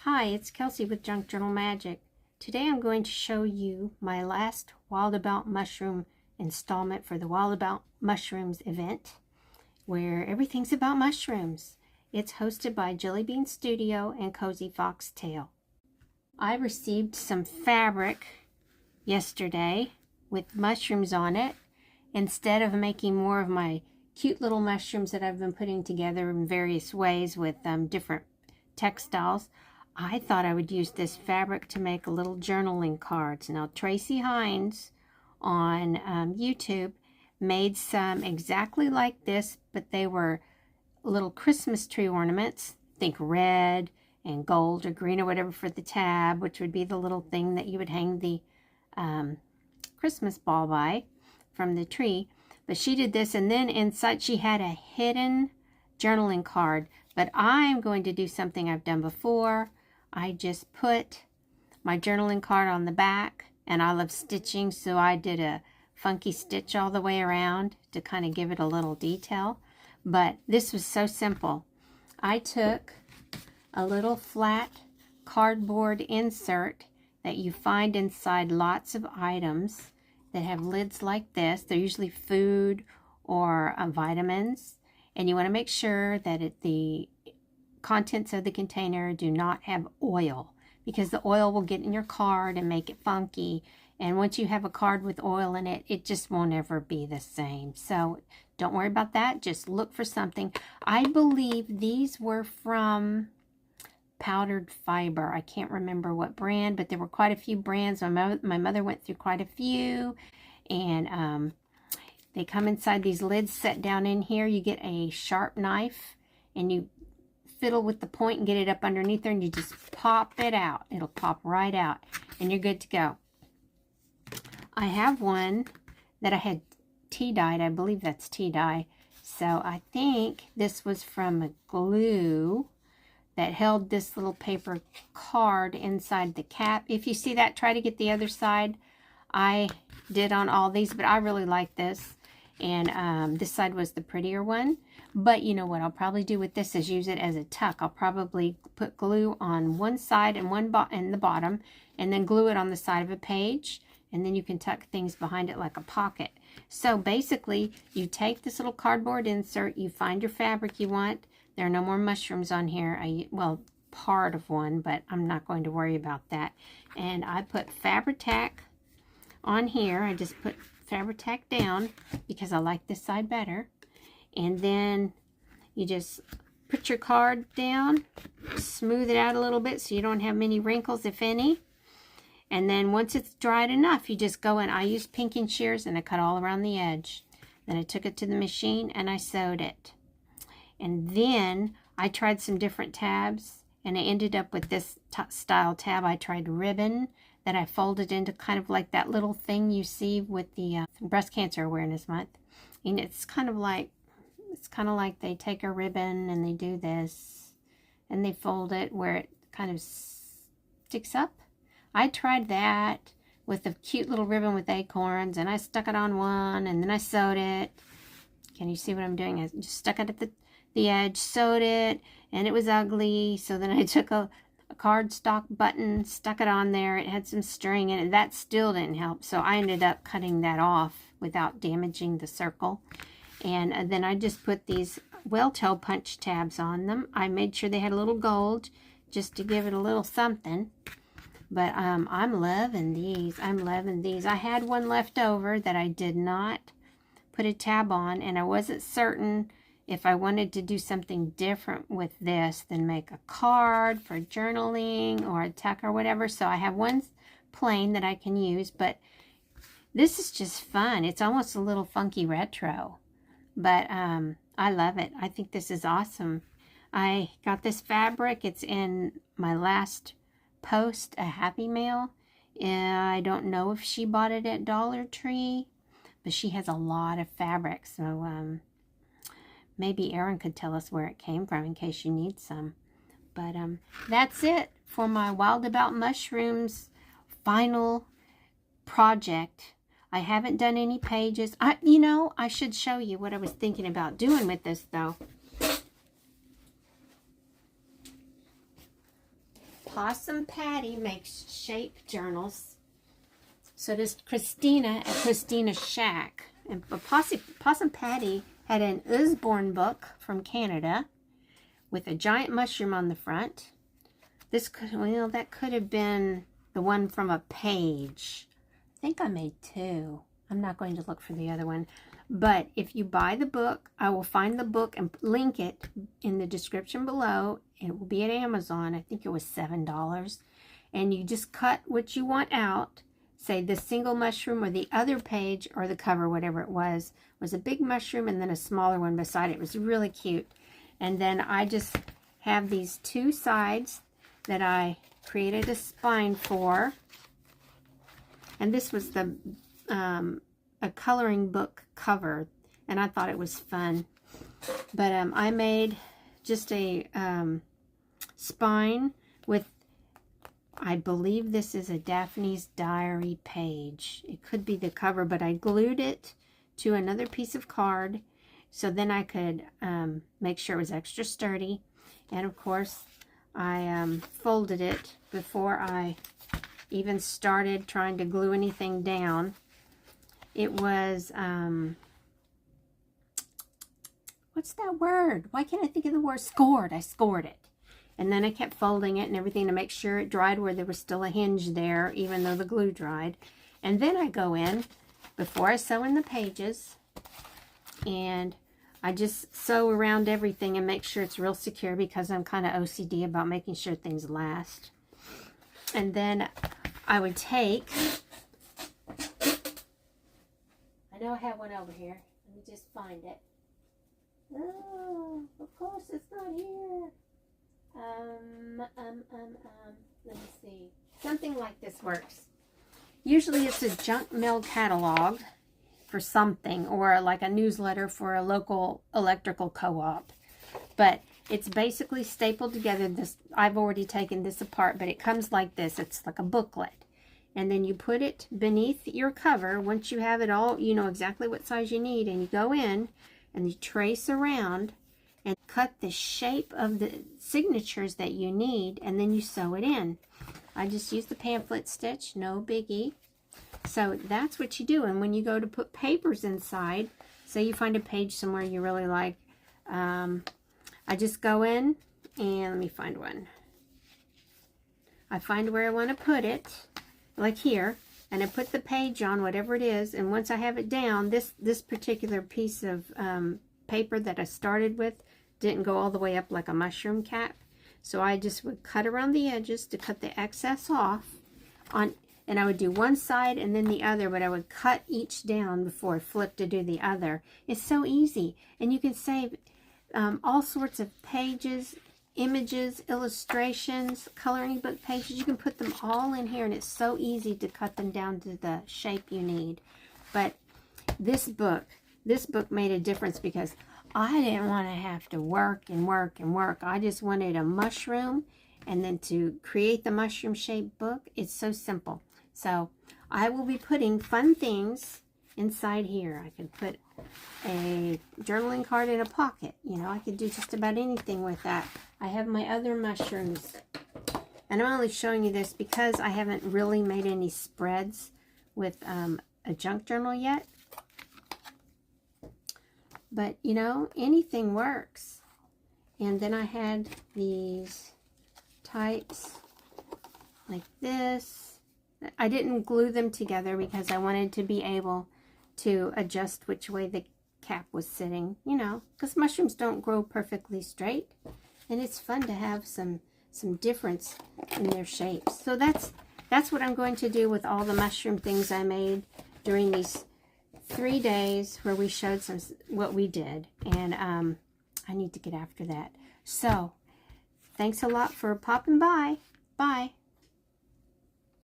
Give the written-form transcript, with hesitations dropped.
Hi, it's Kelsey with Junk Journal Magic. Today I'm going to show you my last Wild About Mushroom installment for the Wild About Mushrooms event, where everything's about mushrooms. It's hosted by Jilly Studio and Cozy Foxtail. I received some fabric yesterday with mushrooms on it. Instead of making more of my cute little mushrooms that I've been putting together in various ways with different textiles, I thought I would use this fabric to make little journaling cards. Now, Tracy Hines on YouTube made some exactly like this, but they were little Christmas tree ornaments. Think red and gold or green or whatever for the tab, which would be the little thing that you would hang the Christmas ball by from the tree. But she did this, and then inside she had a hidden journaling card. But I'm going to do something I've done before. I just put my journaling card on the back, and I love stitching, so I did a funky stitch all the way around to kind of give it a little detail. But this was so simple. I took a little flat cardboard insert that you find inside lots of items that have lids like this. They're usually food or vitamins, and you want to make sure that the contents of the container do not have oil, because the oil will get in your card and make it funky, and once you have a card with oil in it, it just won't ever be the same. So don't worry about that. Just look for something. I believe these were from Powdered Fiber. I can't remember what brand, but there were quite a few brands. My mother went through quite a few, and they come inside these lids set down in here. You get a sharp knife, and you fiddle with the point and get it up underneath there, and you just pop it out. It'll pop right out, and you're good to go. I have one that I had tea dyed. I believe that's tea dye. So I think this was from a glue that held this little paper card inside the cap. If you see that, try to get the other side. I did on all these, but I really like this. And this side was the prettier one. But you know what I'll probably do with this is use it as a tuck. I'll probably put glue on one side and in the bottom, and then glue it on the side of a page, and then you can tuck things behind it like a pocket. So basically, you take this little cardboard insert, you find your fabric you want. There are no more mushrooms on here. Well, part of one, but I'm not going to worry about that. And I put Fabri-Tac on here. I just put Fabri-Tac down because I like this side better. And then you just put your card down, smooth it out a little bit so you don't have many wrinkles, if any. And then once it's dried enough, you just go in. I used pinking shears and I cut all around the edge. Then I took it to the machine and I sewed it. And then I tried some different tabs, and I ended up with this style tab. I tried ribbon that I folded into kind of like that little thing you see with the Breast Cancer Awareness Month. And it's kind of like they take a ribbon and they do this, and they fold it where it kind of sticks up. I tried that with a cute little ribbon with acorns, and I stuck it on one, and then I sewed it. Can you see what I'm doing? I just stuck it at the edge, sewed it, and it was ugly. So then I took a cardstock button, stuck it on there. It had some string in it. That still didn't help. So I ended up cutting that off without damaging the circle. And then I just put these whale tail punch tabs on them. I made sure they had a little gold just to give it a little something. But I'm loving these. I'm loving these. I had one left over that I did not put a tab on, and I wasn't certain if I wanted to do something different with this than make a card for journaling or a tuck or whatever. So I have one plain that I can use, but this is just fun. It's almost a little funky retro, but I love it. I think this is awesome. I got this fabric. It's in my last post, a Happy Mail. I don't know if she bought it at Dollar Tree, but she has a lot of fabric, so maybe Erin could tell us where it came from in case you need some. But that's it for my Wild About Mushrooms final project. I haven't done any pages. I should show you what I was thinking about doing with this, though. Possum Patty makes shape journals. So does Christina at Christina's Shack. And Possum Patty had an Usborne book from Canada with a giant mushroom on the front. This could, well, that could have been the one from a page. I think I made two. I'm not going to look for the other one. But if you buy the book, I will find the book and link it in the description below. It will be at Amazon. I think it was $7. And you just cut what you want out. Say the single mushroom or the other page or the cover, whatever it was a big mushroom and then a smaller one beside it. It was really cute. And then I just have these two sides that I created a spine for. And this was the a coloring book cover, and I thought it was fun. But I made just a spine with, I believe this is a Daphne's Diary page. It could be the cover, but I glued it to another piece of card so then I could make sure it was extra sturdy. And of course I folded it before I even started trying to glue anything down. It was, what's that word? Why can't I think of the word? Scored. I scored it. And then I kept folding it and everything to make sure it dried where there was still a hinge there, even though the glue dried. And then I go in, before I sew in the pages, and I just sew around everything and make sure it's real secure because I'm kind of OCD about making sure things last. And then I would take, I know I have one over here. Let me just find it. Oh, of course it's not here. Let me see. Something like this works. Usually it's a junk mail catalog for something, or like a newsletter for a local electrical co-op. But it's basically stapled together. This, I've already taken this apart, but it comes like this. It's like a booklet. And then you put it beneath your cover. Once you have it all, you know exactly what size you need, and you go in and you trace around and cut the shape of the signatures that you need, and then you sew it in. I just use the pamphlet stitch, no biggie. So that's what you do. And when you go to put papers inside, say you find a page somewhere you really like, I just go in and let me find one. I find where I want to put it, like here, and I put the page on, whatever it is, and once I have it down, this particular piece of paper that I started with didn't go all the way up like a mushroom cap, so I just would cut around the edges to cut the excess off, and I would do one side and then the other, but I would cut each down before I flip to do the other. It's so easy, and you can save all sorts of pages, images, illustrations, coloring book pages. You can put them all in here, and it's so easy to cut them down to the shape you need. But this book made a difference because I didn't want to have to work and work and work. I just wanted a mushroom, and then to create the mushroom shaped book, it's so simple. So I will be putting fun things inside here. I could put a journaling card in a pocket. You know, I could do just about anything with that. I have my other mushrooms, and I'm only showing you this because I haven't really made any spreads with a junk journal yet. But you know, anything works. And then I had these types like this. I didn't glue them together because I wanted to be able to adjust which way the cap was sitting, you know, because mushrooms don't grow perfectly straight, and it's fun to have some difference in their shapes. So that's what I'm going to do with all the mushroom things I made during these 3 days where we showed what we did, and I need to get after that. So thanks a lot for popping by. Bye.